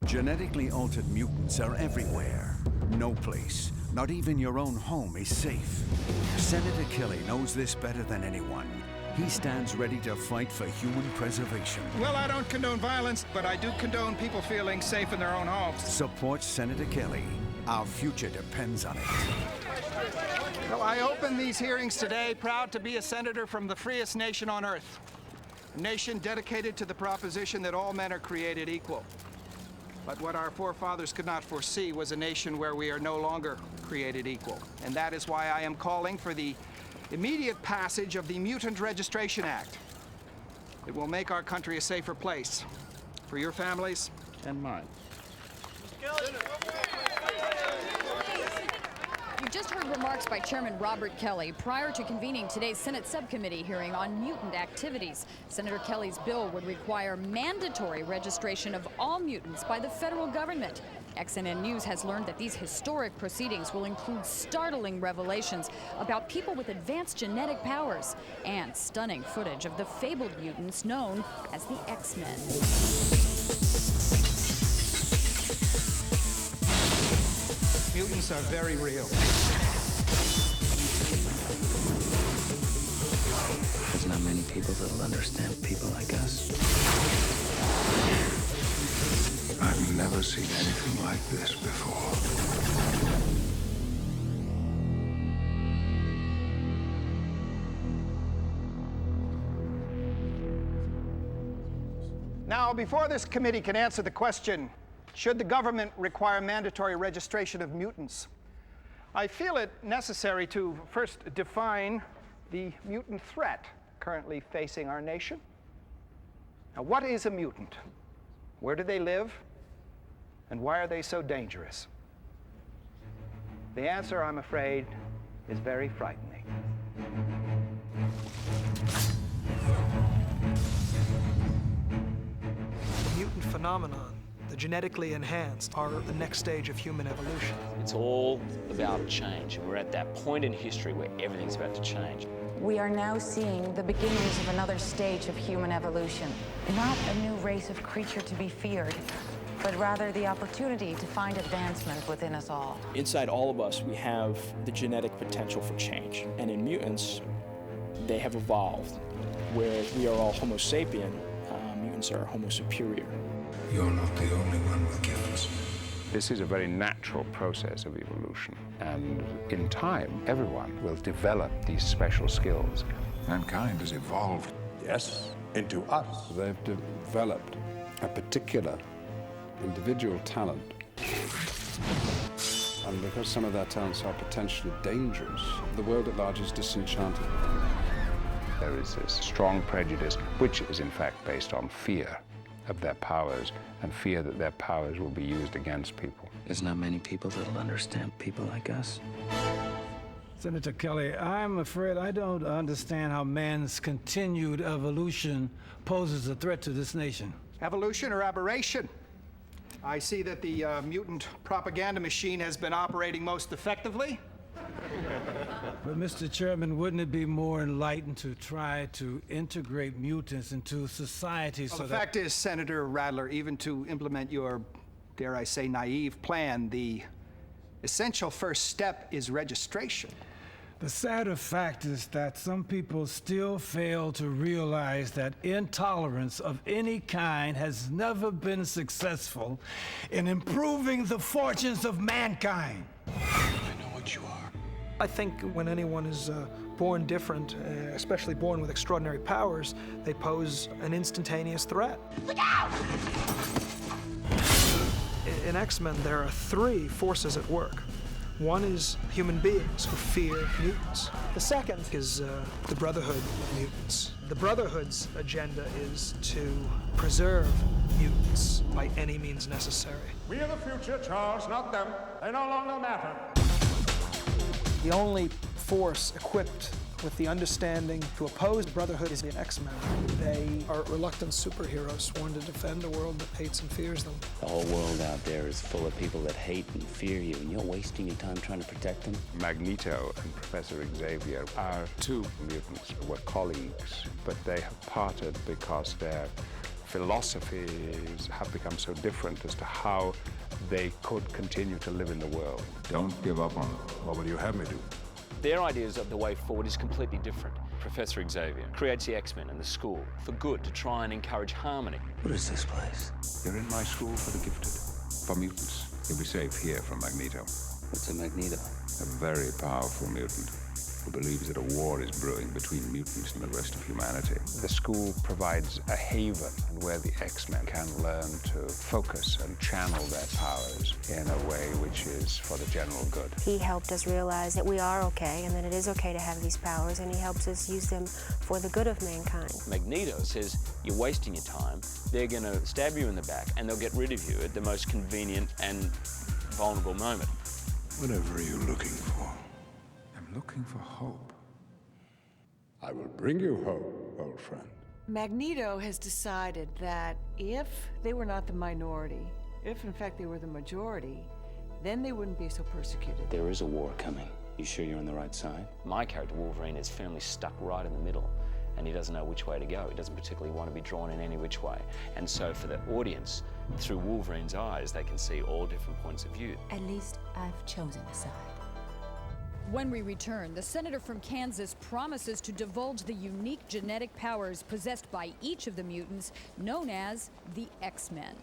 Genetically altered mutants are everywhere. No place, not even your own home, is safe. Senator Kelly knows this better than anyone. He stands ready to fight for human preservation. Well, I don't condone violence, but I do condone people feeling safe in their own homes. Support Senator Kelly. Our future depends on it. Well, I open these hearings today proud to be a senator from the freest nation on earth. A nation dedicated to the proposition that all men are created equal. But what our forefathers could not foresee was a nation where we are no longer created equal. And that is why I am calling for the immediate passage of the Mutant Registration Act. It will make our country a safer place for your families and mine. You just heard remarks by Chairman Robert Kelly prior to convening today's Senate subcommittee hearing on mutant activities. Senator Kelly's bill would require mandatory registration of all mutants by the federal government. XNN News has learned that these historic proceedings will include startling revelations about people with advanced genetic powers and stunning footage of the fabled mutants known as the X-Men. Mutants are very real. There's not many people that'll understand people like us. I've never seen anything like this before. Now, before this committee can answer the question, should the government require mandatory registration of mutants, I feel it necessary to first define the mutant threat currently facing our nation. Now, what is a mutant? Where do they live? And why are they so dangerous? The answer, I'm afraid, is very frightening. The mutant phenomenon, the genetically enhanced, are the next stage of human evolution. It's all about change. We're at that point in history where everything's about to change. We are now seeing the beginnings of another stage of human evolution. Not a new race of creature to be feared, but rather the opportunity to find advancement within us all. Inside all of us, we have the genetic potential for change. And in mutants, they have evolved. Where we are all Homo sapien, mutants are Homo superior. You're not the only one with gifts. This is a very natural process of evolution, and in time, everyone will develop these special skills. Mankind has evolved. Yes, into us. They've developed a particular individual talent. And because some of their talents are potentially dangerous, the world at large is disenchanted. There is this strong prejudice, which is in fact based on fear of their powers and fear that their powers will be used against people. There's not many people that'll understand people like us. Senator Kelly, I'm afraid I don't understand how man's continued evolution poses a threat to this nation. Evolution or aberration? I see that the mutant propaganda machine has been operating most effectively. But, Mr. Chairman, wouldn't it be more enlightened to try to integrate mutants into society Well, the fact is, Senator Radler, even to implement your, dare I say, naive plan, the essential first step is registration. The sadder fact is that some people still fail to realize that intolerance of any kind has never been successful in improving the fortunes of mankind. I know what you are. I think when anyone is born different, especially born with extraordinary powers, they pose an instantaneous threat. Look out! In X-Men, there are three forces at work. One is human beings who fear mutants. The second is the Brotherhood of Mutants. The Brotherhood's agenda is to preserve mutants by any means necessary. We are the future, Charles, not them. They no longer matter. The only force equipped with the understanding to oppose Brotherhood is the X-Men. They are reluctant superheroes sworn to defend a world that hates and fears them. The whole world out there is full of people that hate and fear you, and you're wasting your time trying to protect them. Magneto and Professor Xavier are two mutants who were colleagues, but they have parted because their philosophies have become so different as to how they could continue to live in the world. Don't give up on them. What will you have me do? Their ideas of the way forward is completely different. Professor Xavier creates the X-Men and the school for good, to try and encourage harmony. What is this place? You're in my school for the gifted, for mutants. You'll be safe here from Magneto. What's a Magneto? A very powerful mutant who believes that a war is brewing between mutants and the rest of humanity. The school provides a haven where the X-Men can learn to focus and channel their powers in a way which is for the general good. He helped us realize that we are okay and that it is okay to have these powers, and he helps us use them for the good of mankind. Magneto says, you're wasting your time, they're going to stab you in the back, and they'll get rid of you at the most convenient and vulnerable moment. Whatever are you looking for? I'm looking for hope. I will bring you hope, old friend. Magneto has decided that if they were not the minority, if in fact they were the majority, then they wouldn't be so persecuted. There is a war coming. You sure you're on the right side? My character, Wolverine, is firmly stuck right in the middle, and he doesn't know which way to go. He doesn't particularly want to be drawn in any which way. And so for the audience, through Wolverine's eyes, they can see all different points of view. At least I've chosen a side. When we return, the senator from Kansas promises to divulge the unique genetic powers possessed by each of the mutants, known as the X-Men.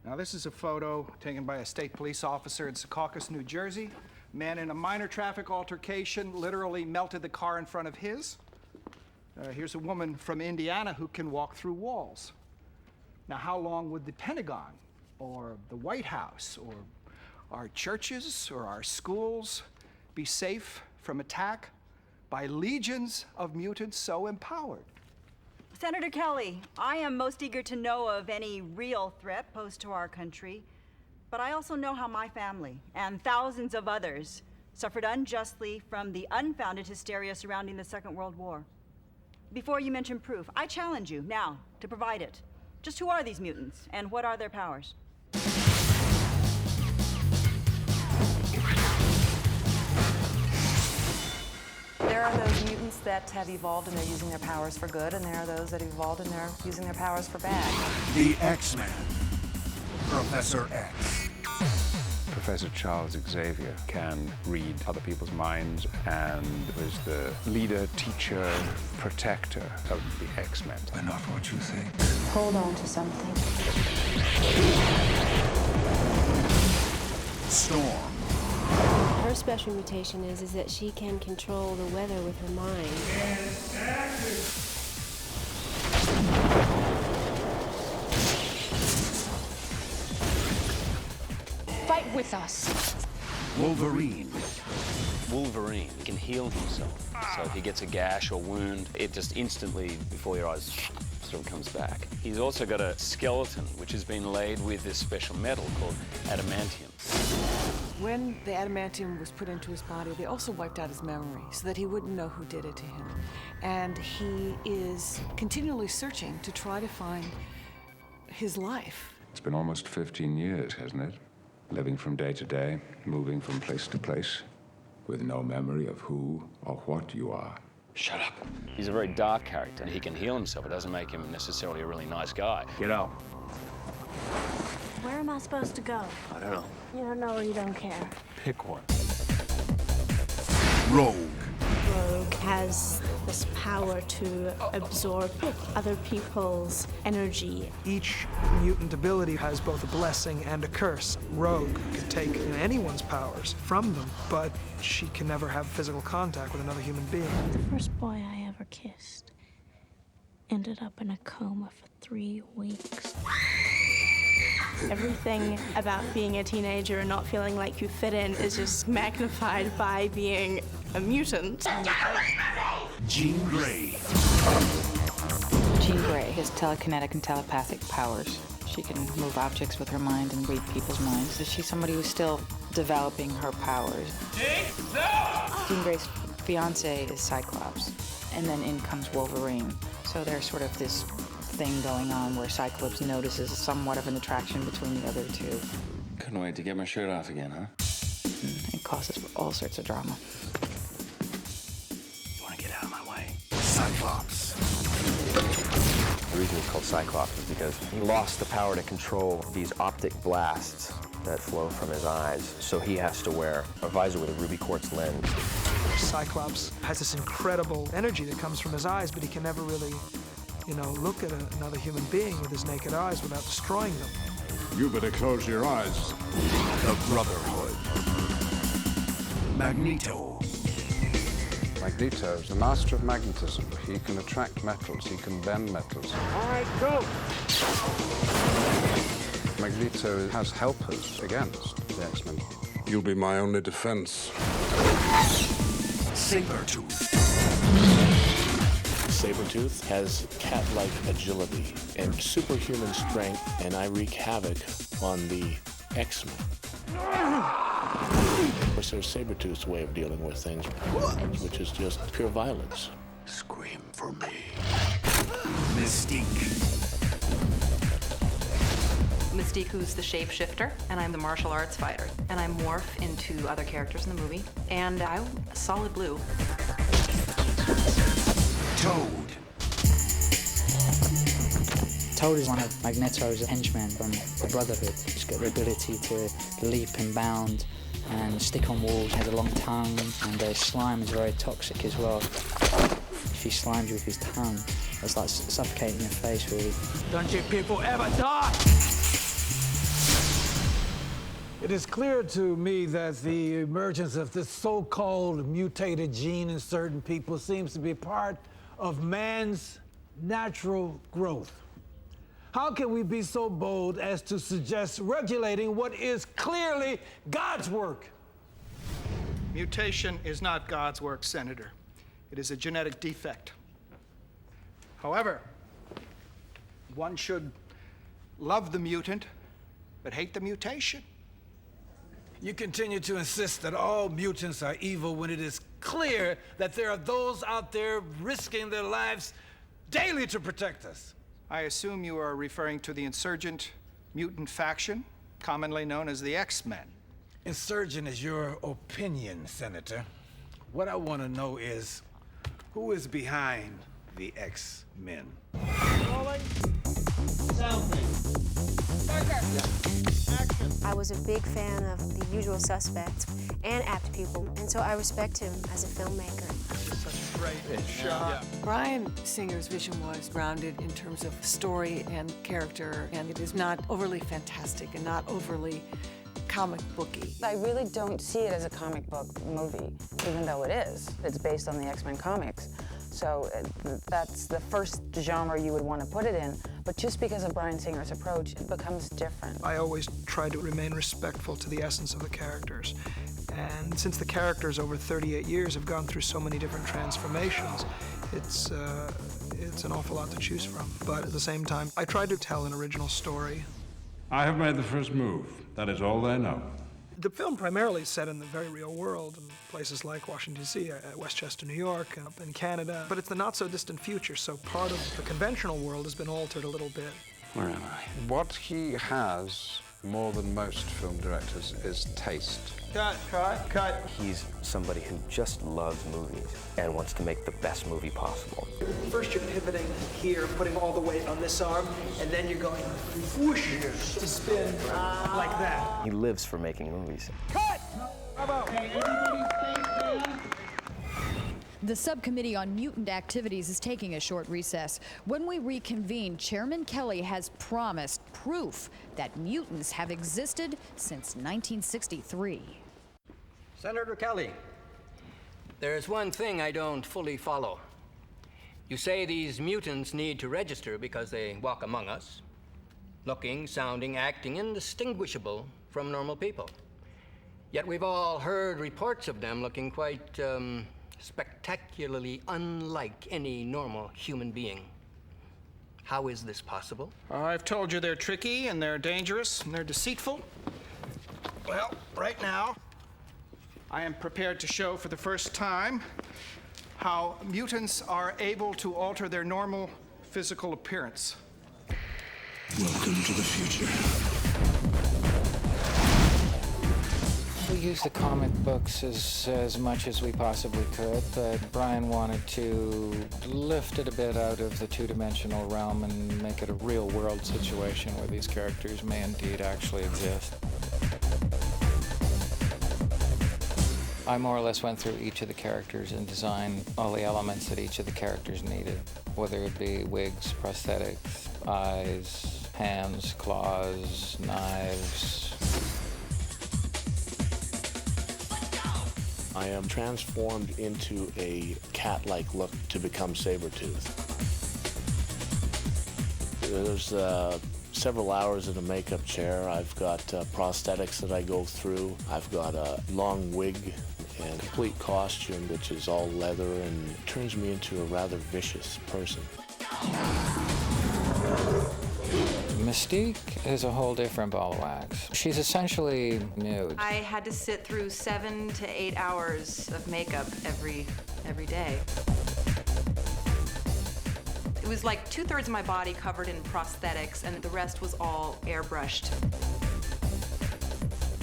Now, this is a photo taken by a state police officer in Secaucus, New Jersey. Man in a minor traffic altercation literally melted the car in front of his. Here's a woman from Indiana who can walk through walls. Now, how long would the Pentagon or the White House or our churches or our schools be safe from attack by legions of mutants so empowered? Senator Kelly, I am most eager to know of any real threat posed to our country, but I also know how my family and thousands of others suffered unjustly from the unfounded hysteria surrounding the Second World War. Before you mention proof, I challenge you now to provide it. Just who are these mutants, and what are their powers? There are those mutants that have evolved and they're using their powers for good, and there are those that have evolved and they're using their powers for bad. The X-Men. Professor X. Professor Charles Xavier can read other people's minds and is the leader, teacher, protector of the X-Men. They're not what you think. Hold on to something. Storm. Her special mutation is that she can control the weather with her mind. Fight with us. Wolverine. Wolverine can heal himself. So if he gets a gash or wound, it just instantly, before your eyes, sort of comes back. He's also got a skeleton, which has been laid with this special metal called adamantium. When the adamantium was put into his body, they also wiped out his memory so that he wouldn't know who did it to him. And he is continually searching to try to find his life. It's been almost 15 years, hasn't it? Living from day to day, moving from place to place, with no memory of who or what you are. Shut up. He's a very dark character, and he can heal himself. It doesn't make him necessarily a really nice guy. Get out. Where am I supposed to go? I don't know. You don't know or you don't care? Pick one. Rogue. Rogue has this power to absorb other people's energy. Each mutant ability has both a blessing and a curse. Rogue can take anyone's powers from them, but she can never have physical contact with another human being. The first boy I ever kissed ended up in a coma for 3 weeks. Everything about being a teenager and not feeling like you fit in is just magnified by being a mutant. Jean Grey. Jean Grey has telekinetic and telepathic powers. She can move objects with her mind and read people's minds. She's somebody who's still developing her powers. Jean Grey's fiance is Cyclops, and then in comes Wolverine. So there's sort of this thing going on where Cyclops notices somewhat of an attraction between the other two. Couldn't wait to get my shirt off again, huh? It causes all sorts of drama. You want to get out of my way? Cyclops. The reason he's called Cyclops is because he lost the power to control these optic blasts that flow from his eyes, so he has to wear a visor with a ruby quartz lens. Cyclops has this incredible energy that comes from his eyes, but he can never really, look at another human being with his naked eyes without destroying them. You better close your eyes. The Brotherhood. Magneto. Magneto is the master of magnetism. He can attract metals, he can bend metals. All right, go! Magneto has helpers against the X-Men. You'll be my only defense. Sabretooth. Sabretooth has cat-like agility and superhuman strength, and I wreak havoc on the X-Men. Of course, there's Sabretooth's way of dealing with things, which is just pure violence. Scream for me. Mystique. Mystique, who's the shapeshifter, and I'm the martial arts fighter. And I morph into other characters in the movie, and I'm solid blue. Toad. Toad is one of Magneto's henchmen from the Brotherhood. He's got the ability to leap and bound and stick on walls, has a long tongue, and slime is very toxic as well. If he slimes you with his tongue, it's like suffocating your face, really. Don't you people ever die! It is clear to me that the emergence of this so-called mutated gene in certain people seems to be part of man's natural growth. How can we be so bold as to suggest regulating what is clearly God's work? Mutation is not God's work, Senator. It is a genetic defect. However, one should love the mutant, but hate the mutation. You continue to insist that all mutants are evil when it is clear that there are those out there risking their lives daily to protect us. I assume you are referring to the insurgent mutant faction, commonly known as the X-Men. Insurgent is your opinion, Senator. What I want to know is, who is behind the X-Men? Rolling. Selfie. I was a big fan of The Usual Suspects and Apt Pupil, and so I respect him as a filmmaker. Such a great shot. Bryan Singer's vision was grounded in terms of story and character, and it is not overly fantastic and not overly comic booky. I really don't see it as a comic book movie, even though it is. It's based on the X-Men comics. So that's the first genre you would want to put it in. But just because of Bryan Singer's approach, it becomes different. I always try to remain respectful to the essence of the characters. And since the characters over 38 years have gone through so many different transformations, it's an awful lot to choose from. But at the same time, I tried to tell an original story. I have made the first move. That is all they know. The film primarily is set in the very real world, in places like Washington, D.C., Westchester, New York, up in Canada. But it's the not-so-distant future, so part of the conventional world has been altered a little bit. Where am I? What he has, more than most film directors, is taste. Cut. He's somebody who just loves movies and wants to make the best movie possible. First you're pivoting here, putting all the weight on this arm, and then you're going whoosh to spin like that. He lives for making movies. Cut! Bravo! The subcommittee on mutant activities is taking a short recess. When we reconvene, Chairman Kelly has promised proof that mutants have existed since 1963. Senator Kelly, there's one thing I don't fully follow. You say these mutants need to register because they walk among us, looking, sounding, acting indistinguishable from normal people. Yet we've all heard reports of them looking quite, spectacularly unlike any normal human being. How is this possible? I've told you they're tricky and they're dangerous and they're deceitful. Well, right now, I am prepared to show for the first time how mutants are able to alter their normal physical appearance. Welcome to the future. used the comic books as much as we possibly could, but Brian wanted to lift it a bit out of the two-dimensional realm and make it a real-world situation where these characters may indeed actually exist. I more or less went through each of the characters and designed all the elements that each of the characters needed, whether it be wigs, prosthetics, eyes, hands, claws, knives. I am transformed into a cat-like look to become Sabretooth. There's several hours in a makeup chair. I've got prosthetics that I go through. I've got a long wig and complete costume, which is all leather, and it turns me into a rather vicious person. Mystique is a whole different ball of wax. She's essentially nude. I had to sit through 7 to 8 hours of makeup every day. It was like 2/3 of my body covered in prosthetics, and the rest was all airbrushed.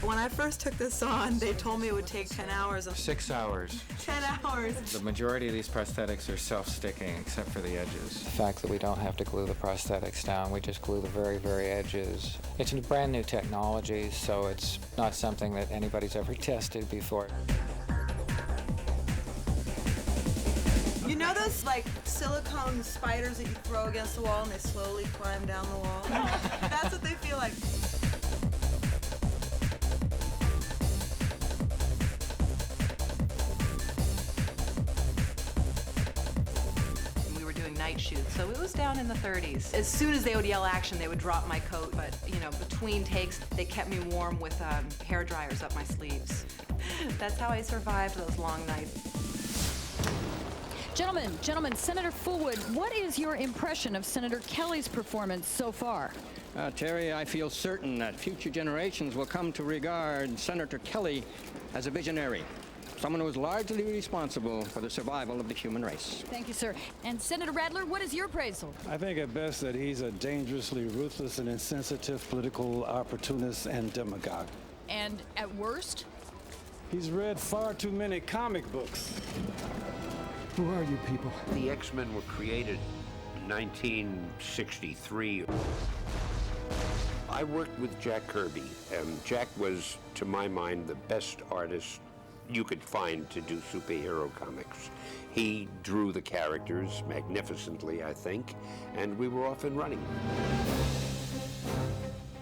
When I first took this on, they told me it would take 10 hours. 6 hours. 10 hours. The majority of these prosthetics are self-sticking, except for the edges. The fact that we don't have to glue the prosthetics down, we just glue the very, very edges. It's a brand new technology, so it's not something that anybody's ever tested before. You know those, like, silicone spiders that you throw against the wall and they slowly climb down the wall? That's what they feel like. Night shoot, so it was down in the 30s. As soon as they would yell action, they would drop my coat, but, you know, between takes, they kept me warm with hair dryers up my sleeves. That's how I survived those long nights. Gentlemen, Senator Fullwood, what is your impression of Senator Kelly's performance so far? Terry, I feel certain that future generations will come to regard Senator Kelly as a visionary. Someone who is largely responsible for the survival of the human race. Thank you, sir. And Senator Radler, what is your appraisal? I think at best that he's a dangerously ruthless and insensitive political opportunist and demagogue. And at worst? He's read far too many comic books. Who are you people? The X-Men were created in 1963. I worked with Jack Kirby, and Jack was, to my mind, the best artist you could find to do superhero comics. He drew the characters magnificently, I think, and we were off and running.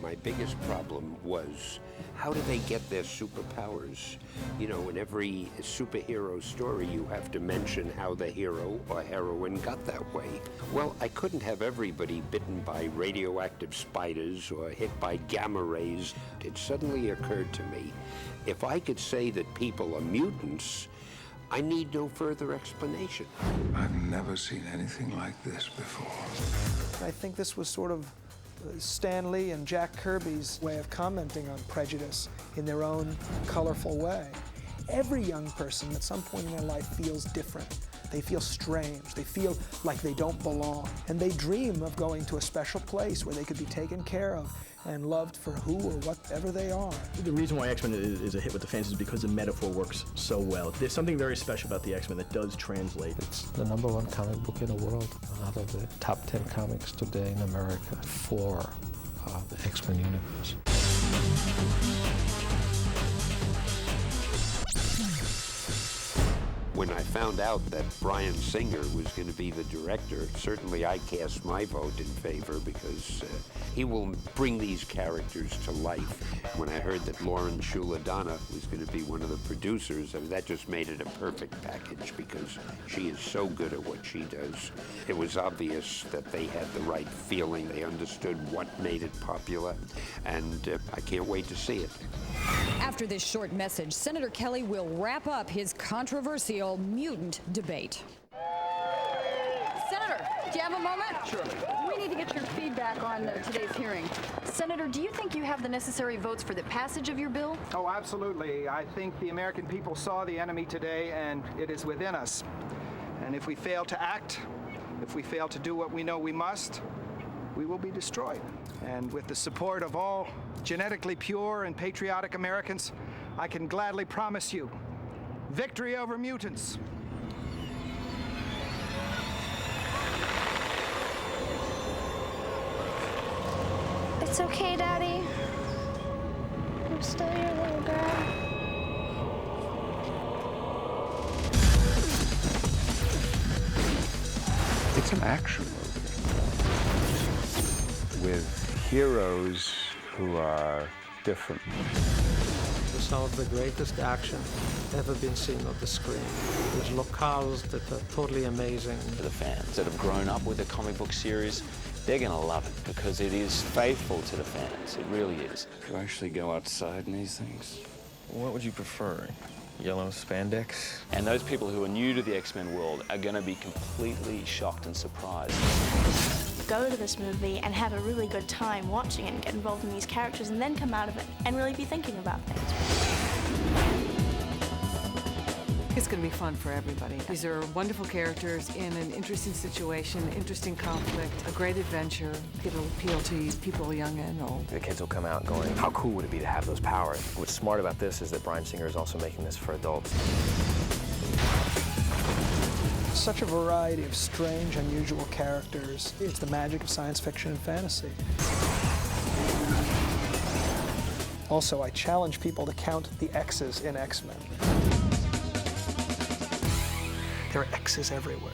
My biggest problem was, how do they get their superpowers? You know, in every superhero story, you have to mention how the hero or heroine got that way. Well, I couldn't have everybody bitten by radioactive spiders or hit by gamma rays. It suddenly occurred to me, if I could say that people are mutants, I need no further explanation. I've never seen anything like this before. I think this was sort of Stan Lee and Jack Kirby's way of commenting on prejudice in their own colorful way. Every young person at some point in their life feels different. They feel strange. They feel like they don't belong. And they dream of going to a special place where they could be taken care of and loved for who or whatever they are. The reason why X-Men is a hit with the fans is because the metaphor works so well. There's something very special about the X-Men that does translate. It's the #1 comic book in the world. Out of the top 10 comics today in America, 4 are the X-Men universe. When I found out that Bryan Singer was going to be the director, certainly I cast my vote in favor because he will bring these characters to life. When I heard that Lauren Shuladana was going to be one of the producers, I mean, that just made it a perfect package because she is so good at what she does. It was obvious that they had the right feeling. They understood what made it popular, and I can't wait to see it. After this short message, Senator Kelly will wrap up his controversial mutant debate. Senator, do you have a moment? Sure. We need to get your feedback on today's hearing. Senator, do you think you have the necessary votes for the passage of your bill? Oh, absolutely. I think the American people saw the enemy today, and it is within us. And if we fail to act, if we fail to do what we know we must, we will be destroyed. And with the support of all genetically pure and patriotic Americans, I can gladly promise you victory over mutants. It's okay, Daddy. I'm still your little girl. It's an action movie with heroes who are different. Some of the greatest action ever been seen on the screen. There's locales that are totally amazing. For the fans that have grown up with the comic book series, they're going to love it because it is faithful to the fans. It really is. You actually go outside in these things? What would you prefer? Yellow spandex? And those people who are new to the X-Men world are going to be completely shocked and surprised. Go to this movie and have a really good time watching it and get involved in these characters and then come out of it and really be thinking about things. It's going to be fun for everybody. These are wonderful characters in an interesting situation, interesting conflict, a great adventure. It'll appeal to people young and old. The kids will come out going, how cool would it be to have those powers? What's smart about this is that Bryan Singer is also making this for adults. Such a variety of strange, unusual characters. It's the magic of science fiction and fantasy. Also, I challenge people to count the X's in X-Men. There are X's everywhere.